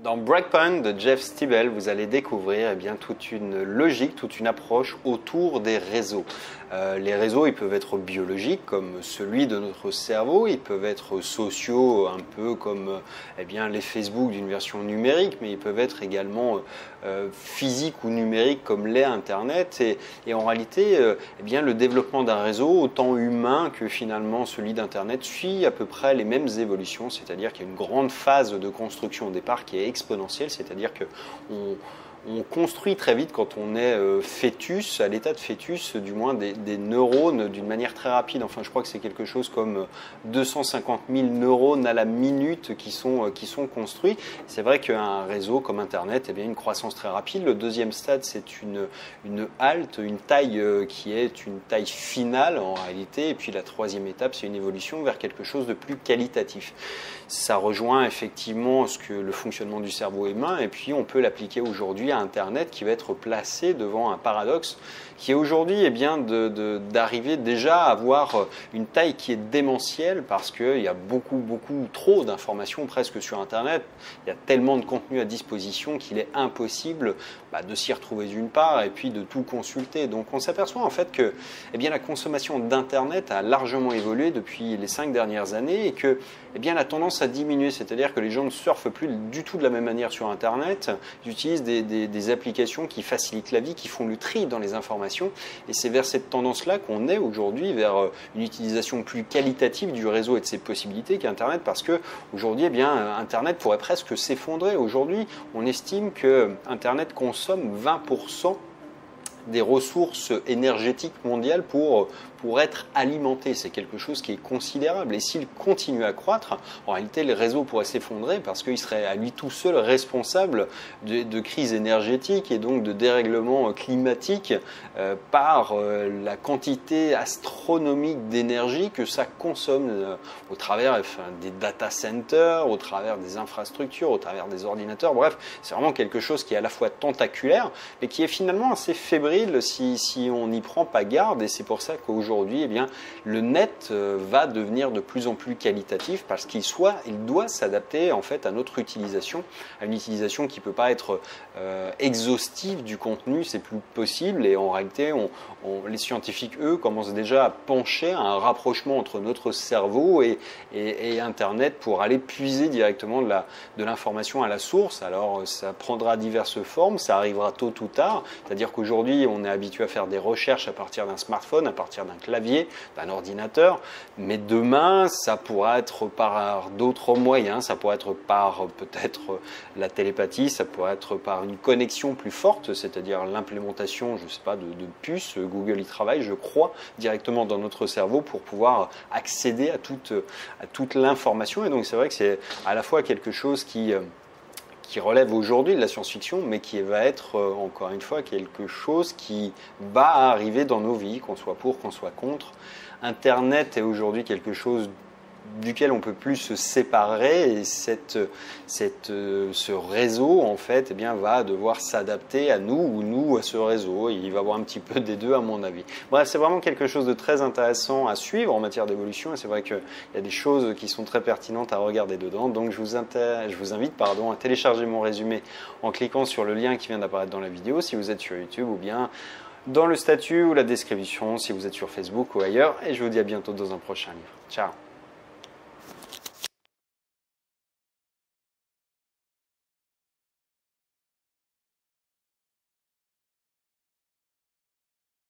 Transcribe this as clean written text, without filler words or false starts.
Dans Breakpoint de Jeff Stibel, vous allez découvrir toute une logique, toute une approche autour des réseaux. Les réseaux, ils peuvent être biologiques, comme celui de notre cerveau, ils peuvent être sociaux, un peu comme les Facebook d'une version numérique, mais ils peuvent être également physiques ou numériques, comme l'est Internet. Et en réalité, le développement d'un réseau, autant humain que finalement celui d'Internet, suit à peu près les mêmes évolutions, c'est-à-dire qu'il y a une grande phase de construction au départ qui est exponentielle, c'est-à-dire qu'on construit très vite quand on est fœtus, à l'état de fœtus, du moins des neurones d'une manière très rapide. Enfin, je crois que c'est quelque chose comme 250 000 neurones à la minute qui sont construits. C'est vrai qu'un réseau comme Internet, une croissance très rapide. Le deuxième stade, c'est une halte, une taille qui est une taille finale en réalité. Et puis la troisième étape, c'est une évolution vers quelque chose de plus qualitatif. Ça rejoint effectivement le fonctionnement du cerveau humain, et puis on peut l'appliquer aujourd'hui à Internet, qui va être placé devant un paradoxe qui est aujourd'hui d'arriver déjà à avoir une taille qui est démentielle, parce qu'il y a beaucoup trop d'informations presque sur Internet. Il y a tellement de contenu à disposition qu'il est impossible de s'y retrouver d'une part et puis de tout consulter. Donc on s'aperçoit en fait que la consommation d'Internet a largement évolué depuis les 5 dernières années, et que la tendance a diminué, c'est-à-dire que les gens ne surfent plus du tout de la même manière sur Internet, ils utilisent des applications qui facilitent la vie, qui font le tri dans les informations, et c'est vers cette tendance-là qu'on est aujourd'hui, vers une utilisation plus qualitative du réseau et de ses possibilités qu'Internet, parce que aujourd'hui, Internet pourrait presque s'effondrer. Aujourd'hui, on estime que Internet consomme 20% des ressources énergétiques mondiales pour être alimenté. C'est quelque chose qui est considérable, et s'il continue à croître, en réalité le réseau pourrait s'effondrer, parce qu'il serait à lui tout seul responsable de crises énergétiques et donc de dérèglements climatiques par la quantité astronomique d'énergie que ça consomme au travers des data centers, au travers des infrastructures, au travers des ordinateurs. Bref, c'est vraiment quelque chose qui est à la fois tentaculaire mais qui est finalement assez fébrile si on n'y prend pas garde, et c'est pour ça qu'aujourd'hui le net va devenir de plus en plus qualitatif, parce qu'il doit s'adapter en fait à notre utilisation, à une utilisation qui ne peut pas être exhaustive du contenu, c'est plus possible. Et en réalité, les scientifiques, eux, commencent déjà à pencher à un rapprochement entre notre cerveau et Internet pour aller puiser directement de l'information à la source. Alors ça prendra diverses formes, ça arrivera tôt ou tard, c'est-à-dire qu'aujourd'hui on est habitué à faire des recherches à partir d'un smartphone, à partir d'un clavier, d'un ordinateur, mais demain ça pourra être par d'autres moyens, ça pourra être par peut-être la télépathie, ça pourra être par une connexion plus forte, c'est-à-dire l'implémentation, je ne sais pas, de puces. Google y travaille, je crois, directement dans notre cerveau pour pouvoir accéder à toute l'information. Et donc c'est vrai que c'est à la fois quelque chose qui relève aujourd'hui de la science-fiction, mais qui va être, encore une fois, quelque chose qui va arriver dans nos vies, qu'on soit pour, qu'on soit contre. Internet est aujourd'hui quelque chose duquel on ne peut plus se séparer, et ce réseau en fait va devoir s'adapter à nous, ou nous à ce réseau, et il va y avoir un petit peu des deux à mon avis. Bref, c'est vraiment quelque chose de très intéressant à suivre en matière d'évolution, et c'est vrai qu'il y a des choses qui sont très pertinentes à regarder dedans. Donc je vous invite à télécharger mon résumé en cliquant sur le lien qui vient d'apparaître dans la vidéo si vous êtes sur YouTube, ou bien dans le statut ou la description si vous êtes sur Facebook ou ailleurs, et je vous dis à bientôt dans un prochain livre. Ciao.